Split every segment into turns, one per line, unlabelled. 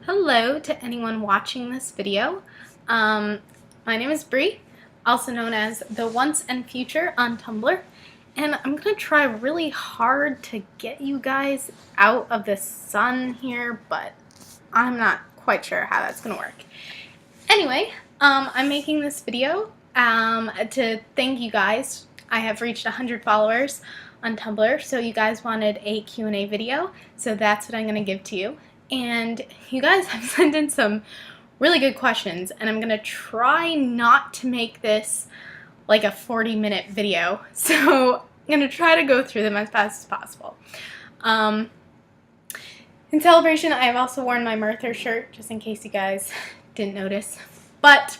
Hello to anyone watching this video. My name is Bree, also known as The Once and Future on Tumblr, and I'm going to try really hard to get you guys out of the sun here, but I'm not quite sure how that's going to work. Anyway, I'm making this video to thank you guys. I have reached 100 followers on Tumblr, so you guys wanted a Q&A video, so that's what I'm going to give to you. And you guys have sent in some really good questions, and I'm going to try not to make this like a 40-minute video, so I'm going to try to go through them as fast as possible. In celebration, I have also worn my Merthyr shirt, just in case you guys didn't notice. But,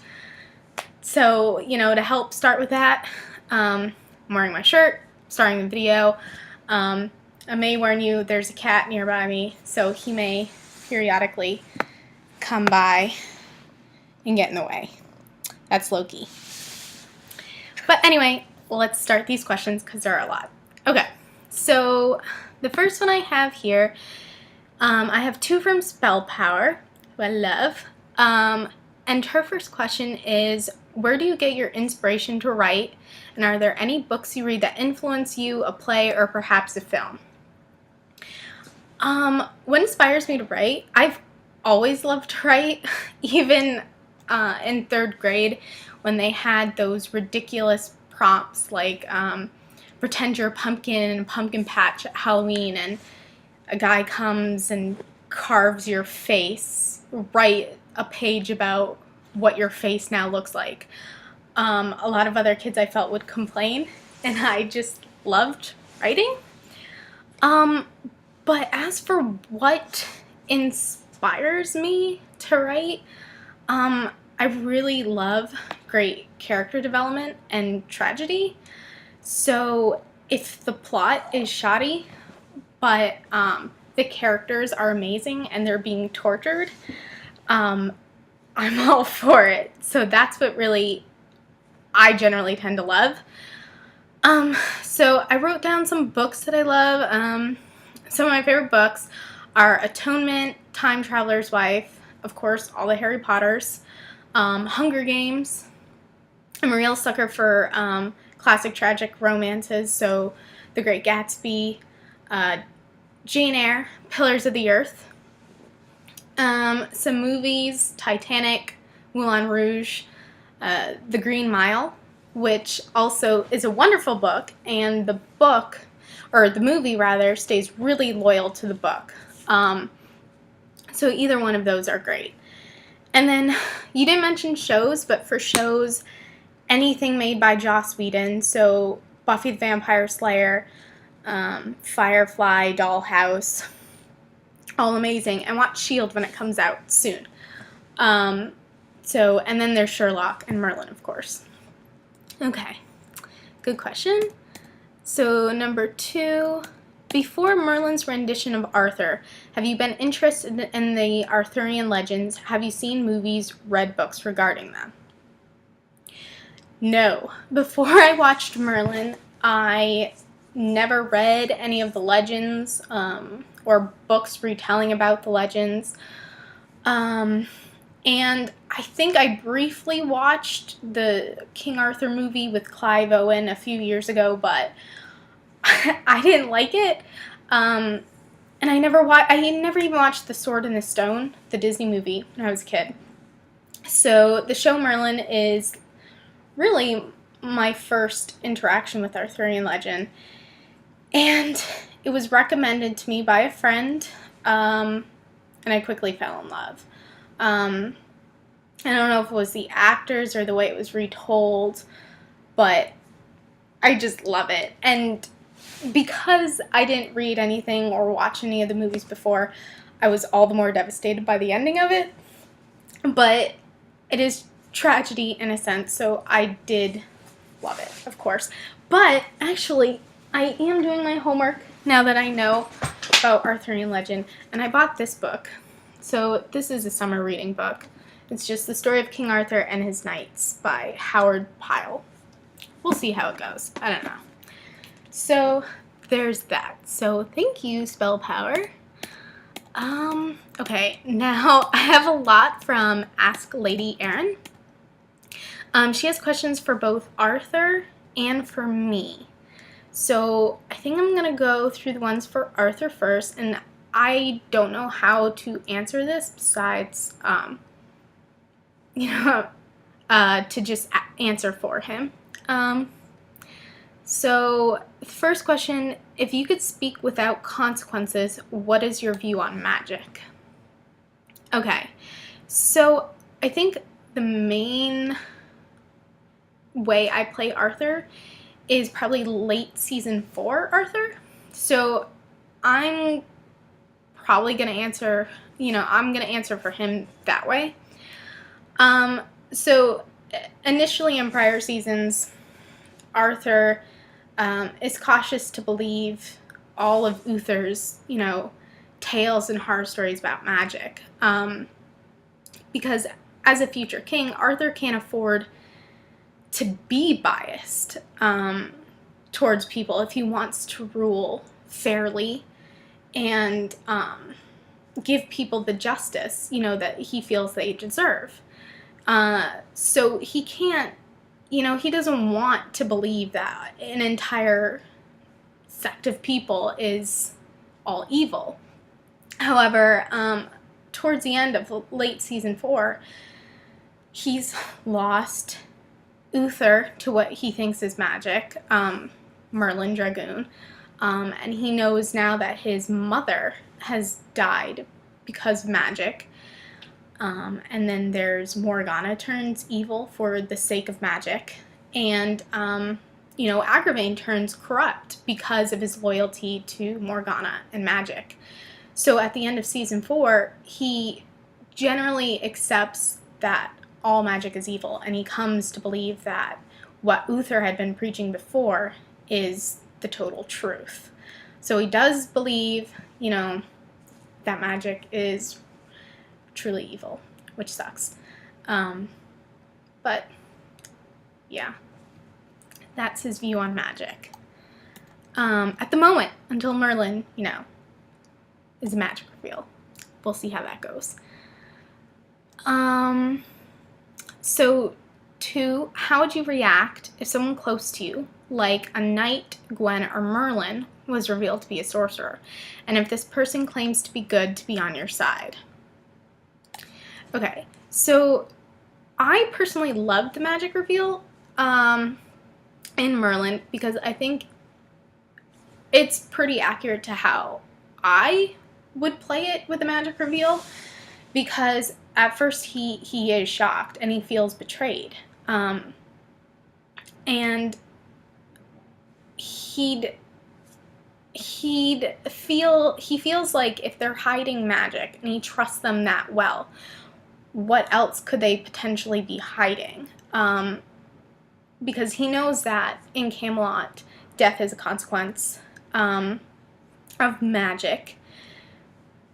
so, you know, to help start with that, I'm wearing my shirt, starting the video. I may warn you, there's a cat nearby me, so he may periodically come by and get in the way. That's Loki. But anyway, let's start these questions because there are a lot. Okay, so the first one I have here, I have two from Spell Power, who I love. And her first question is, where do you get your inspiration to write? And are there any books you read that influence you, a play, or perhaps a film? What inspires me to write? I've always loved to write, even in third grade when they had those ridiculous prompts like pretend you're a pumpkin in a pumpkin patch at Halloween and a guy comes and carves your face. Write a page about what your face now looks like. A lot of other kids I felt would complain, and I just loved writing. But as for what inspires me to write, I really love great character development and tragedy. So if the plot is shoddy, but the characters are amazing and they're being tortured, I'm all for it. So that's what really I generally tend to love. So I wrote down some books that I love. Some of my favorite books are Atonement, Time Traveler's Wife, of course, all the Harry Potters, Hunger Games. I'm a real sucker for classic tragic romances, so The Great Gatsby, Jane Eyre, Pillars of the Earth. Some movies, Titanic, Moulin Rouge, The Green Mile, which also is a wonderful book, and the book, or the movie rather, stays really loyal to the book. So either one of those are great. And then, you didn't mention shows, but for shows, anything made by Joss Whedon, so Buffy the Vampire Slayer, Firefly, Dollhouse, all amazing. And watch S.H.I.E.L.D. when it comes out soon. And then there's Sherlock and Merlin, of course. Okay, good question. So number 2, before Merlin's rendition of Arthur, have you been interested in the Arthurian legends? Have you seen movies, read books regarding them? No. Before I watched Merlin, I never read any of the legends or books retelling about the legends. And I think I briefly watched the King Arthur movie with Clive Owen a few years ago, but I didn't like it. And I never even watched The Sword in the Stone, the Disney movie, when I was a kid. So the show Merlin is really my first interaction with Arthurian legend. And it was recommended to me by a friend, and I quickly fell in love. I don't know if it was the actors or the way it was retold, but I just love it. And because I didn't read anything or watch any of the movies before, I was all the more devastated by the ending of it. But it is tragedy in a sense, so I did love it, of course. But actually, I am doing my homework now that I know about Arthurian legend, and I bought this book. So this is a summer reading book. It's just the story of King Arthur and his knights by Howard Pyle. We'll see how it goes. I don't know. So there's that. So thank you, Spell Power. Okay, now I have a lot from Ask Lady Erin. She has questions for both Arthur and for me. So I think I'm going to go through the ones for Arthur first, and I don't know how to answer this besides, to just answer for him. So the first question, if you could speak without consequences, what is your view on magic? Okay, so I think the main way I play Arthur is probably late season 4 Arthur. So I'm probably going to answer, I'm going to answer for him that way. So initially in prior seasons, Arthur is cautious to believe all of Uther's, tales and horror stories about magic. Because as a future king, Arthur can't afford to be biased towards people if he wants to rule fairly and give people the justice, that he feels they deserve. So he can't, he doesn't want to believe that an entire sect of people is all evil. However, towards the end of late season 4, he's lost Uther to what he thinks is magic, Merlin Dragoon, and he knows now that his mother has died because of magic. And then there's Morgana turns evil for the sake of magic, and Agravain turns corrupt because of his loyalty to Morgana and magic. So at the end of season 4, he generally accepts that all magic is evil, and he comes to believe that what Uther had been preaching before is the total truth. So he does believe, that magic is truly evil, which sucks. But yeah, that's his view on magic. At the moment, until Merlin, is a magic reveal. We'll see how that goes. So 2, how would you react if someone close to you, like a knight, Gwen, or Merlin, was revealed to be a sorcerer, and if this person claims to be good to be on your side? Okay, so I personally loved the magic reveal in Merlin because I think it's pretty accurate to how I would play it with the magic reveal, because at first he is shocked and he feels betrayed, and he feels like if they're hiding magic and he trusts them that well, what else could they potentially be hiding? Because he knows that in Camelot, death is a consequence of magic.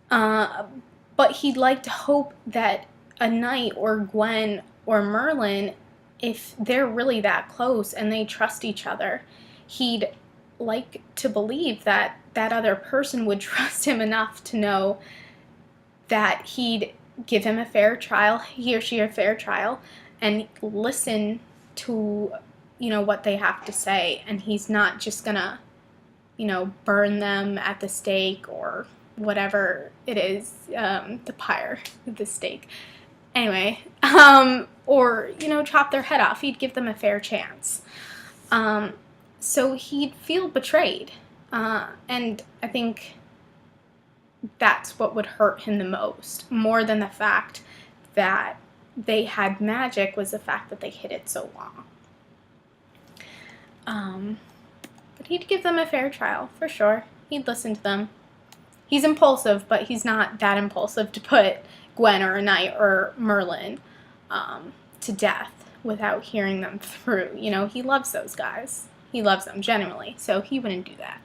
But he'd like to hope that a knight or Gwen or Merlin, if they're really that close and they trust each other, he'd like to believe that that other person would trust him enough to know that he'd give him a fair trial, he or she a fair trial, and listen to, what they have to say, and he's not just gonna, burn them at the stake or whatever it is, the pyre, the stake. Anyway, or, chop their head off. He'd give them a fair chance. So he'd feel betrayed. And I think that's what would hurt him the most, more than the fact that they had magic, was the fact that they hid it so long. But he'd give them a fair trial, for sure. He'd listen to them. He's impulsive, but he's not that impulsive to put Gwen or a knight or Merlin to death without hearing them through. He loves those guys. He loves them genuinely, so he wouldn't do that.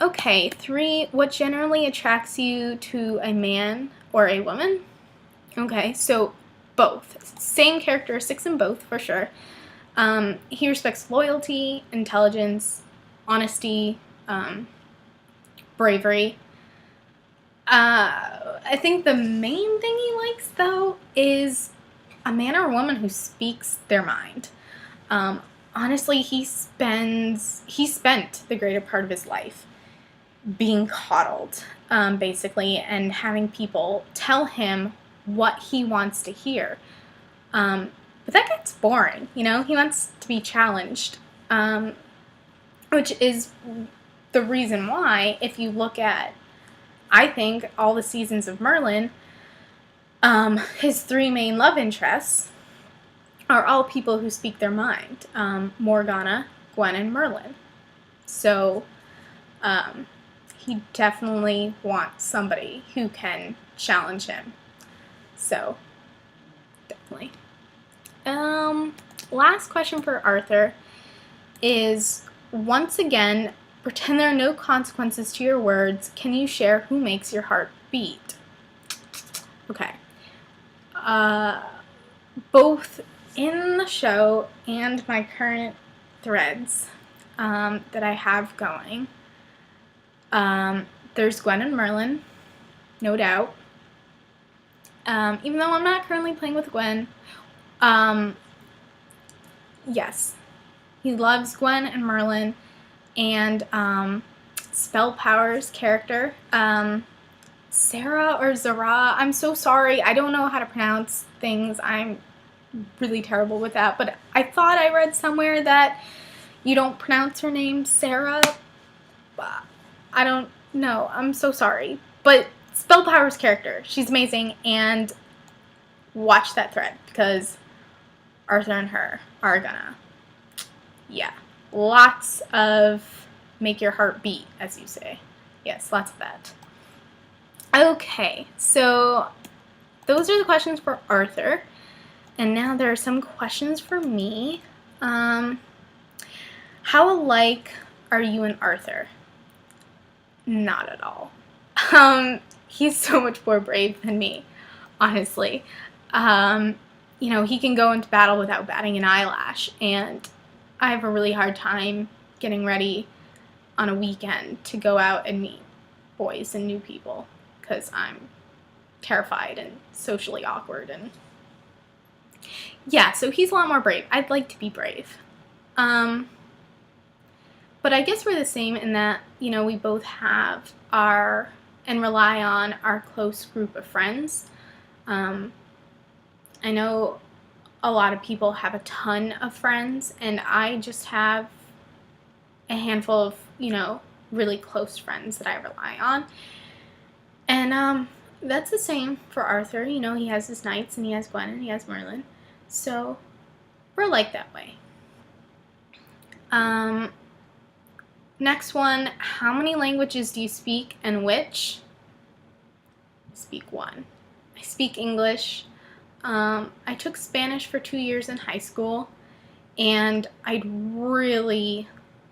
Okay, 3, what generally attracts you to a man or a woman? Okay, so both. Same characteristics in both, for sure. He respects loyalty, intelligence, honesty, bravery. I think the main thing he likes, though, is a man or woman who speaks their mind. Um, Honestly, he spent the greater part of his life being coddled, basically, and having people tell him what he wants to hear. But that gets boring, you know? He wants to be challenged, which is the reason why, if you look at, I think, all the seasons of Merlin, his three main love interests are all people who speak their mind. Morgana, Gwen, and Merlin. So, he definitely wants somebody who can challenge him. So, definitely. Last question for Arthur is, once again, pretend there are no consequences to your words. Can you share who makes your heart beat? Okay. Both in the show and my current threads that I have going, there's Gwen and Merlin, no doubt. Even though I'm not currently playing with Gwen, yes, he loves Gwen and Merlin, and Spell Power's character, Sarah or Zara. I'm so sorry. I don't know how to pronounce things. I'm really terrible with that. But I thought I read somewhere that you don't pronounce her name Sarah. I don't know. I'm so sorry. But Spell Power's character, she's amazing. And watch that thread because Arthur and her are gonna, yeah, lots of make your heart beat, as you say. Yes, lots of that. Okay, so those are the questions for Arthur. And now there are some questions for me. How alike are you and Arthur? Not at all. He's so much more brave than me, honestly. You know, he can go into battle without batting an eyelash, and I have a really hard time getting ready on a weekend to go out and meet boys and new people because I'm terrified and socially awkward. And yeah, so he's a lot more brave. I'd like to be brave. But I guess we're the same in that, you know, we both have our and rely on our close group of friends. I know a lot of people have a ton of friends, and I just have a handful of, you know, really close friends that I rely on. And that's the same for Arthur. You know, he has his knights, and he has Gwen, and he has Merlin. So we're like that way. Next one, how many languages do you speak and which? I speak one. I speak English. I took Spanish for 2 years in high school, and I'd really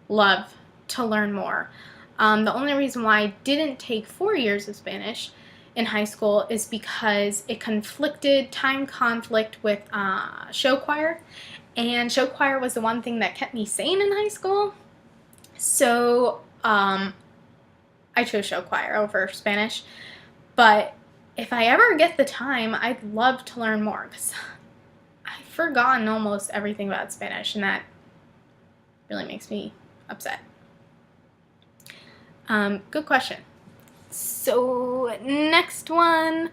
love to learn more. The only reason why I didn't take 4 years of Spanish in high school is because it time conflict with show choir, and show choir was the one thing that kept me sane in high school. So I chose show choir over Spanish, but if I ever get the time, I'd love to learn more because I've forgotten almost everything about Spanish, and that really makes me upset. Good question. So next one,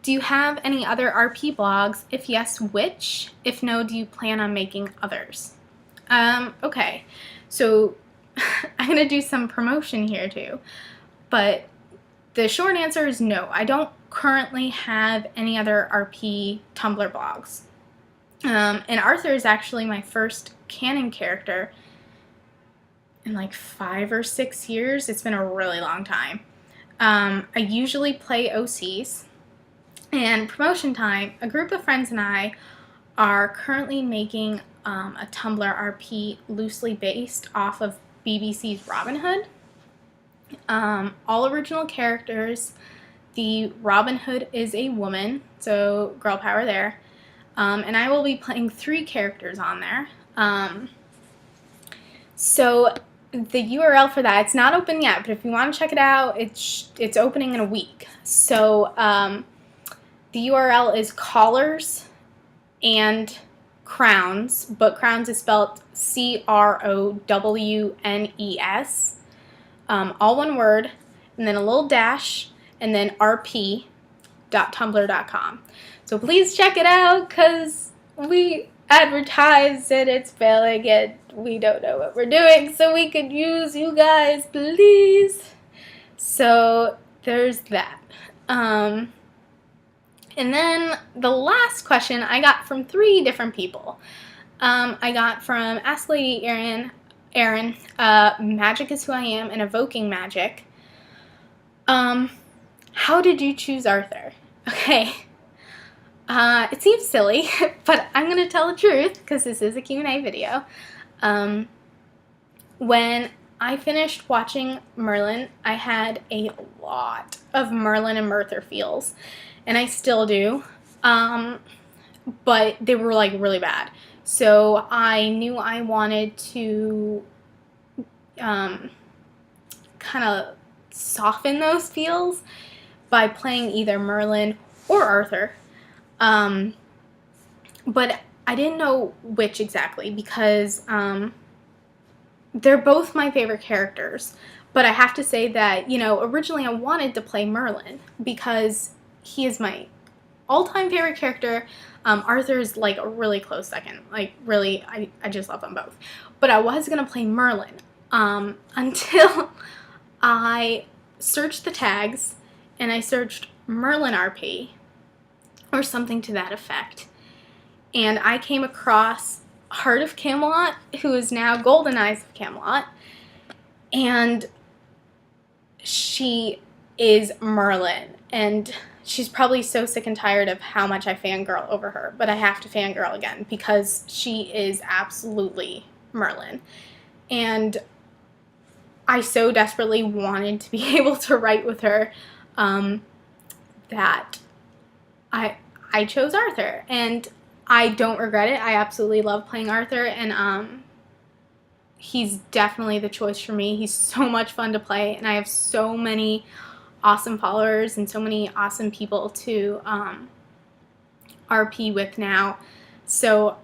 do you have any other RP blogs? If yes, which? If no, do you plan on making others? Okay, so I'm going to do some promotion here too, but the short answer is no. I don't currently have any other RP Tumblr blogs. And Arthur is actually my first canon character in like 5 or 6 years. It's been a really long time. I usually play OCs. And promotion time, a group of friends and I are currently making a Tumblr RP loosely based off of BBC's Robin Hood. All original characters. The Robin Hood is a woman, so girl power there. And I will be playing 3 characters on there. So the URL for that, it's not open yet, but if you want to check it out, it's opening in a week. So the URL is collars and crowns, but crowns is spelled CROWNES, all one word, and then a little dash, and then rp.tumblr.com. So please check it out, because we advertise and it's failing and we don't know what we're doing, so we could use you guys, please. So there's that. And then the last question I got from 3 different people. I got from Ask Lady Aaron, Magic is Who I Am, and Evoking Magic. How did you choose Arthur? Okay. It seems silly, but I'm going to tell the truth because this is a Q&A video. When I finished watching Merlin, I had a lot of Merlin and Merthyr feels, and I still do, but they were like really bad. So I knew I wanted to kind of soften those feels by playing either Merlin or Arthur. But I didn't know which exactly because they're both my favorite characters. But I have to say that, you know, originally I wanted to play Merlin because he is my all-time favorite character. Arthur is like a really close second. Like really, I just love them both. But I was going to play Merlin until I searched the tags and I searched Merlin RP or something to that effect. And I came across Heart of Camelot, who is now Golden Eyes of Camelot. And she is Merlin. And she's probably so sick and tired of how much I fangirl over her. But I have to fangirl again because she is absolutely Merlin. And I so desperately wanted to be able to write with her that I chose Arthur. And I don't regret it. I absolutely love playing Arthur, and he's definitely the choice for me. He's so much fun to play, and I have so many awesome followers and so many awesome people to RP with now. So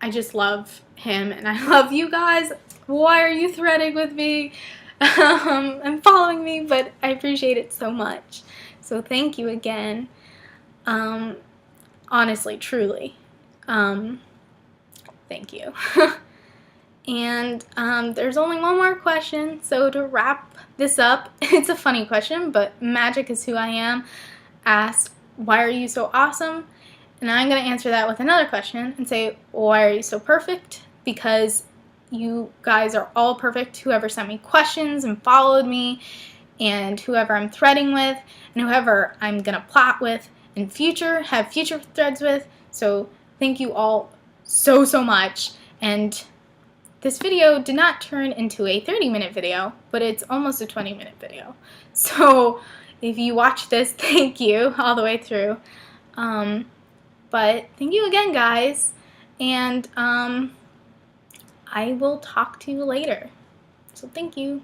I just love him, and I love you guys. Why are you threading with me and following me? But I appreciate it so much. So thank you again. Honestly, truly. Thank you. And there's only one more question, so to wrap this up, it's a funny question, but Magic is Who I Am asked, why are you so awesome? And I'm going to answer that with another question and say, why are you so perfect? Because you guys are all perfect, whoever sent me questions and followed me, and whoever I'm threading with, and whoever I'm going to plot with in future, have future threads with. So thank you all so much. And this video did not turn into a 30-minute video, but it's almost a 20-minute video. So if you watch this, thank you all the way through. But thank you again, guys. And I will talk to you later. So thank you.